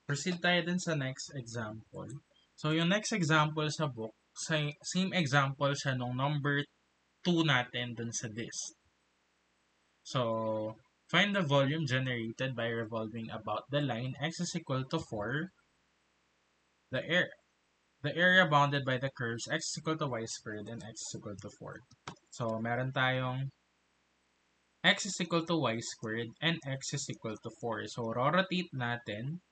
proceed tayo dun sa next example. So, yung next example sa book, same example siya nung number 2 natin dun sa disk. So, find the volume generated by revolving about the line x is equal to 4, the air. The area bounded by the curves x is equal to y squared and x is equal to 4. So, meron tayong x is equal to y squared and x is equal to 4. So, rotate natin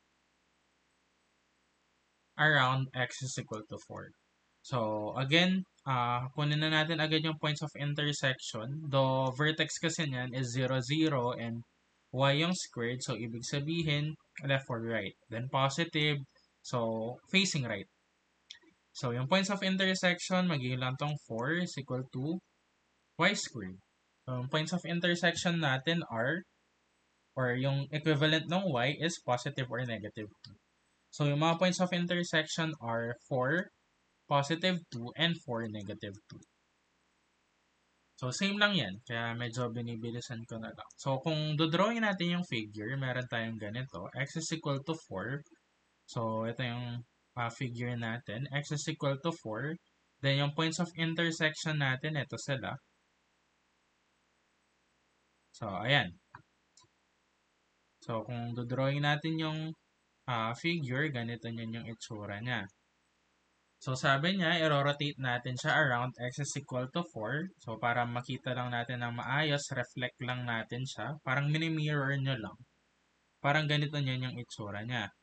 around x is equal to 4. So, again, kunin na natin agad yung points of intersection. The vertex kasi niyan is 0, 0 and y yung squared. So, ibig sabihin, left or right. Then, positive. So, facing right. So, yung points of intersection, magiging lang tong 4 is equal to y squared. So, yung points of intersection natin are, or yung equivalent ng y is positive or negative 2. So, yung mga points of intersection are 4, positive 2, and 4, negative 2. So, same lang yan. Kaya medyo binibilisan ko na lang. So, kung dodrawing natin yung figure, meron tayong ganito. X is equal to 4. So, ito yung figure natin. X is equal to 4. Then, yung points of intersection natin, ito sila. So, ayan. So, kung dodrawing natin yung figure, ganito nyan yung itsura niya. So, sabi niya, i-rotate natin siya around x is equal to 4. So, para makita lang natin ng maayos, reflect lang natin siya. Parang mini-mirror nyo lang. Parang ganito niyan yung itsura niya.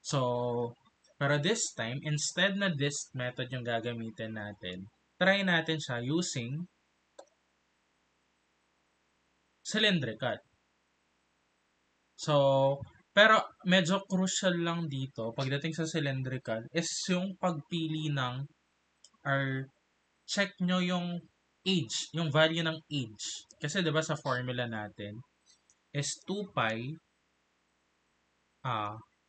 So, pero this time, instead na this method yung gagamitin natin, try natin siya using cylindrical. So, pero medyo crucial lang dito pagdating sa cylindrical is yung pagpili ng or check nyo yung age, yung value ng age. Kasi 'di ba sa formula natin is 2 pi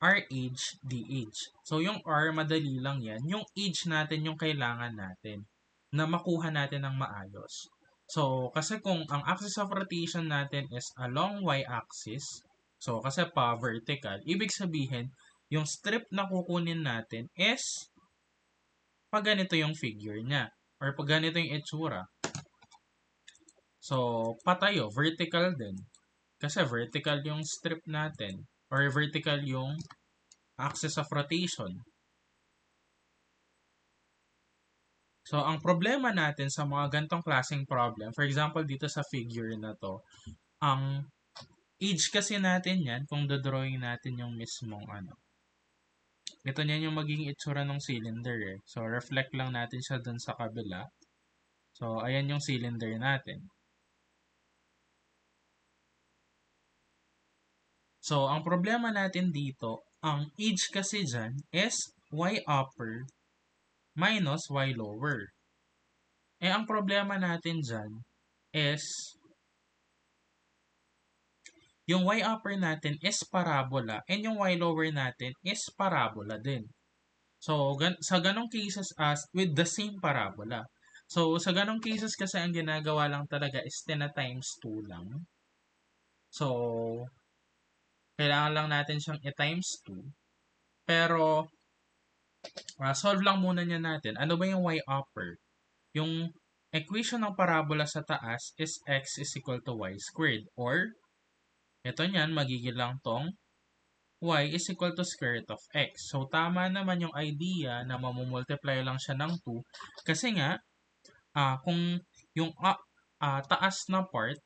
R age D age. So yung R madali lang 'yan. Yung age natin yung kailangan natin na makuha natin ng maayos. So kasi kung ang axis of rotation natin is along y axis, so kasi pa vertical, ibig sabihin yung strip na kukunin natin is pag ganito yung figure niya or pag ganito yung itsura. So, patayo, vertical din. Kasi vertical yung strip natin or vertical yung axis of rotation. So, ang problema natin sa mga gantong klaseng problem, for example, dito sa figure na to, ang age kasi natin yan, kung dodrawing natin yung mismong ano. Ito niyan yung magiging itsura ng cylinder eh. So, reflect lang natin siya dun sa kabila. So, ayan yung cylinder natin. So, ang problema natin dito, ang age kasi dyan is y upper minus y lower. Eh, ang problema natin dyan is yung y upper natin is parabola and yung y lower natin is parabola din. So, sa ganong cases as with the same parabola. So, sa ganong cases kasi ang ginagawa lang talaga is 10 na times 2 lang. So, kailangan lang natin siyang i-times 2. Pero, solve lang muna niya natin. Ano ba yung y upper? Yung equation ng parabola sa taas is x is equal to y squared. Or, ito niyan, magiging lang tong y is equal to square root of x. So, tama naman yung idea na mamumultiply lang siya ng 2. Kasi nga, kung yung taas na part,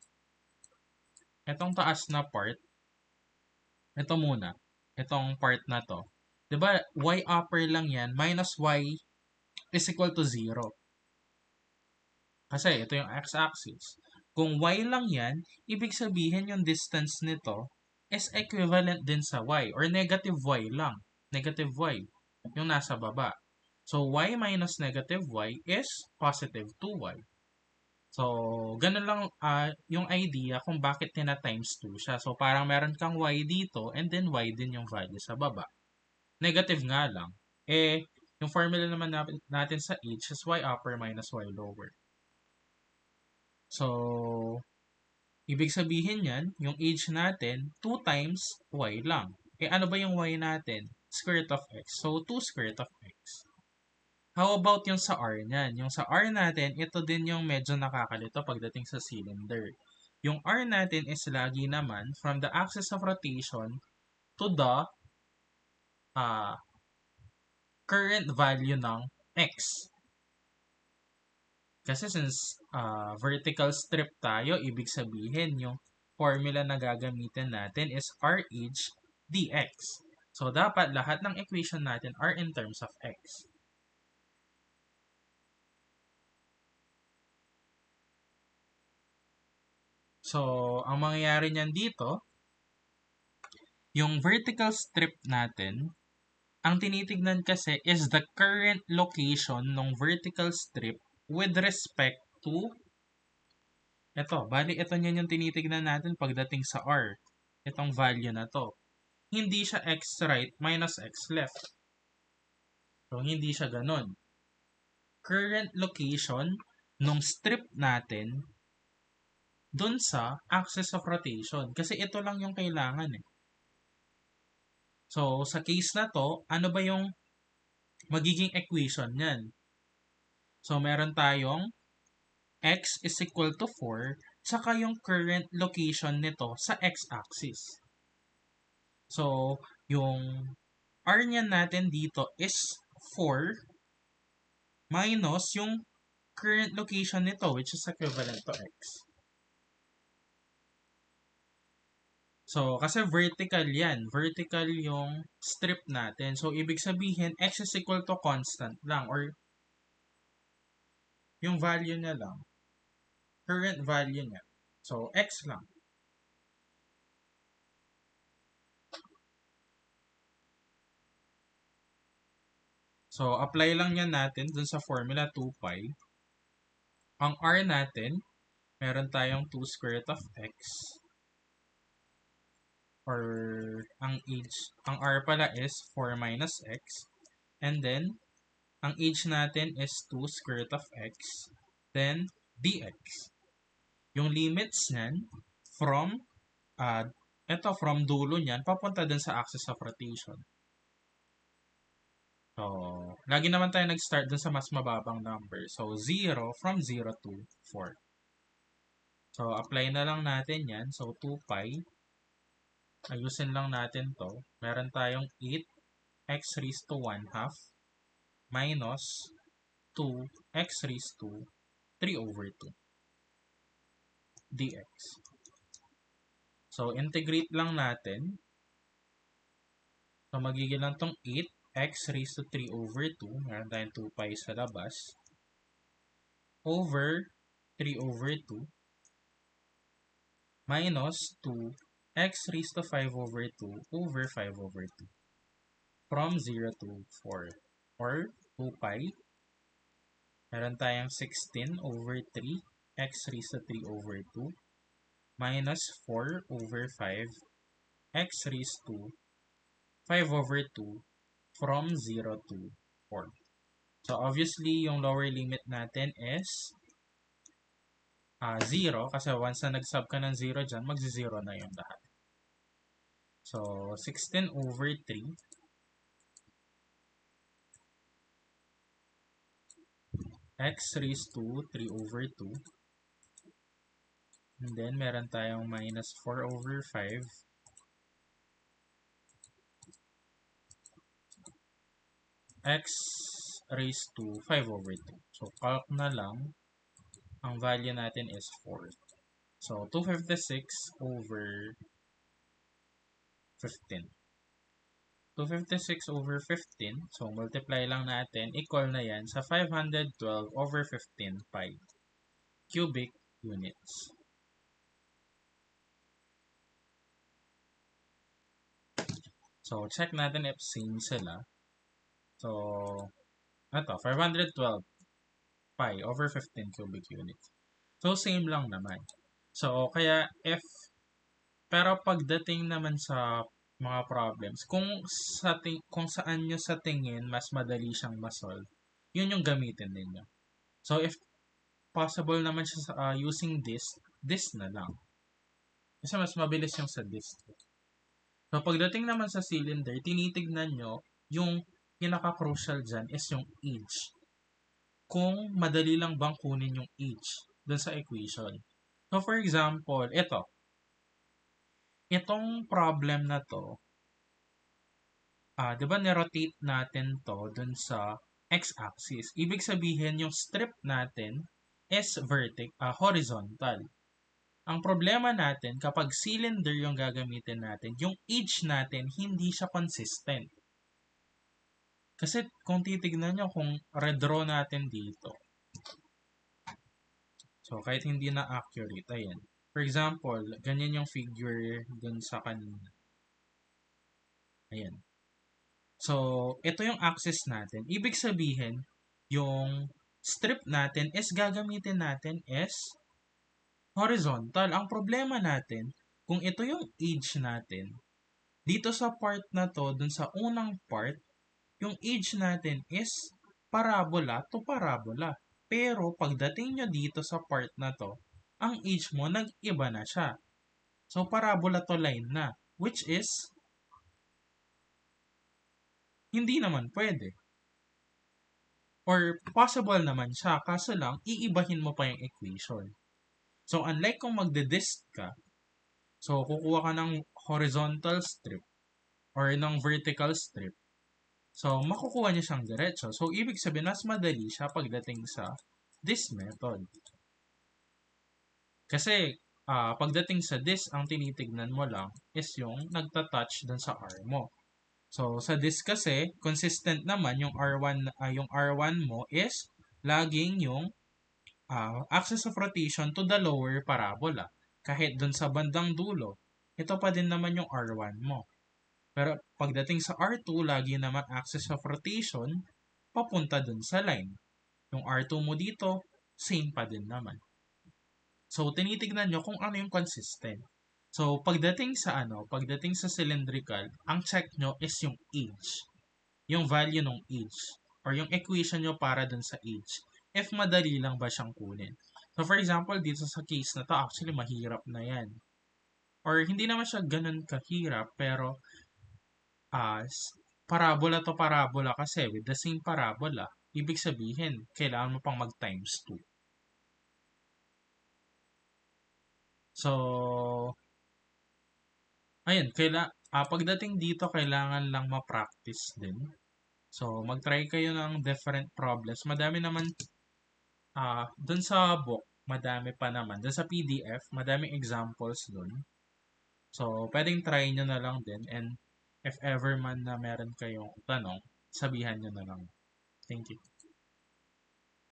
itong taas na part, ito muna, itong part na to. 'Di ba y upper lang yan, minus y is equal to 0. Kasi ito yung x-axis. Kung y lang yan, ibig sabihin yung distance nito is equivalent din sa y or negative y lang. Negative y yung nasa baba. So, y minus negative y is positive 2y. So, ganun lang yung idea kung bakit tina-times 2 siya. So, parang meron kang y dito and then y din yung value sa baba. Negative nga lang. Eh, yung formula naman natin sa h is y upper minus y lower. So, Ibig sabihin yan, yung age natin, 2 times y lang. Eh ano ba yung y natin? Square root of x. So, 2 square root of x. How about yung sa r niyan? Yung sa r natin, ito din yung medyo nakakalito pagdating sa cylinder. Yung r natin is lagi naman from the axis of rotation to the uh, current value ng x. Kasi since vertical strip tayo, ibig sabihin yung formula na gagamitin natin is RH dx. So, dapat lahat ng equation natin are in terms of x. So, ang mangyayari niyan dito, yung vertical strip natin, ang tinitignan kasi is the current location ng vertical strip with respect to ito. Bali, ito niyan yung tinitignan natin pagdating sa R. Itong value na to. Hindi siya x right minus x left. So, hindi siya ganun. Current location nung strip natin dun sa axis of rotation. Kasi ito lang yung kailangan eh. So, sa case na to, ano ba yung magiging equation niyan? So, meron tayong x is equal to 4, saka yung current location nito sa x-axis. So, yung r niyan natin dito is 4 minus yung current location nito which is equivalent to x. So, kasi vertical yan. Vertical yung strip natin. So, ibig sabihin, x is equal to constant lang or yung value niya lang. Current value niya. So, x lang. So, apply lang yan natin dun sa formula 2 pi. Ang r natin, meron tayong 2 square root of x. Or, ang r pala is 4 minus x. And then, ang age natin is 2 square root of x. Then, dx. Yung limits niyan, from, from dulo niyan, papunta dun sa axis of rotation. So, lagi naman tayo nag-start dun sa mas mababang number. So, 0 from 0 to 4. So, apply na lang natin yan. So, 2 pi. Ayusin lang natin to. Meron tayong 8 x raised to 1 half minus 2 x raised to 3 over 2 dx. So, integrate lang natin. So, magiging lang tong 8 x raised to 3 over 2. Meron tayong 2 pi sa labas. Over 3 over 2 minus 2 x raised to 5 over 2 over 5 over 2 from 0 to 4 or 2 pi. Meron tayong 16 over 3 x raised to 3 over 2 minus 4 over 5 x raised to 5 over 2 from 0 to 4. So obviously, yung lower limit natin is 0 kasi once na nag-sub ka ng 0 dyan, mag-0 na yung lahat. So, 16 over 3 x raised to 3 over 2. And then, meron tayong minus 4 over 5 x raised to 5 over 2. So, calc na lang. Ang value natin is 4. So, 256 over 15. 256 over 15. So, multiply lang natin. Equal na yan sa 512 over 15 pi cubic units. So, check natin if same sila. So, ito, 512 pi over 15 cubic units. So, same lang naman. So, kaya if, pero pagdating naman sa mga problems, kung saan nyo sa tingin mas madali siyang masolve, yun yung gamitin ninyo. So, if possible naman siya using this na lang. Kasi mas mabilis yung sa disk. So, pagdating naman sa cylinder, tinitignan nyo yung pinaka-crucial dyan is yung age. Kung madali lang bang kunin yung age dun sa equation. So, for example, itong problem na to, di ba nirotate natin to dun sa x-axis. Ibig sabihin, yung strip natin is horizontal. Ang problema natin, kapag cylinder yung gagamitin natin, yung age natin, hindi siya consistent. Kasi kung titignan nyo, kung redraw natin dito, so kahit hindi na accurate, ayan. For example, ganyan yung figure dun sa kanina. Ayan. So, ito yung axis natin. Ibig sabihin, yung strip natin is gagamitin natin is horizontal. Ang problema natin, kung ito yung age natin, dito sa part na to, dun sa unang part, yung age natin is parabola to parabola. Pero pagdating nyo dito sa part na to, ang age mo nag-iba na siya. So parabola to line na, which is hindi naman pwede. Or possible naman siya, kaso lang iibahin mo pa yung equation. So unlike kung magde-disk ka, so kukuha ka ng horizontal strip or ng vertical strip. So, makukuha niya siyang diretso. So, ibig sabihin, mas madali siya pagdating sa this method. Kasi, pagdating sa this, ang tinitignan mo lang is yung nagta-touch dun sa R mo. So, sa this kasi, consistent naman yung R1 mo is laging yung axis of rotation to the lower parabola. Kahit dun sa bandang dulo, ito pa din naman yung R1 mo. Pero pagdating sa R2, lagi naman axis of rotation papunta dun sa line. Yung R2 mo dito, same pa din naman. So, tinitignan nyo kung ano yung consistent. So, pagdating sa cylindrical, ang check nyo is yung age. Yung value ng age. Or yung equation nyo para dun sa age. If madali lang ba siyang kunin. So, for example, dito sa case na to, actually, mahirap na yan. Or hindi naman siya ganun kahirap, pero as parabola to parabola kasi with the same parabola, ibig sabihin, kailangan mo pang mag times 2. So, ayun, pagdating dito, kailangan lang ma-practice din. So, mag-try kayo ng different problems. Madami naman, dun sa book, madami pa naman. Dun sa PDF, madaming examples dun. So, pwedeng try nyo na lang din. And if ever man na meron kayong tanong, sabihan nyo na lang. Thank you.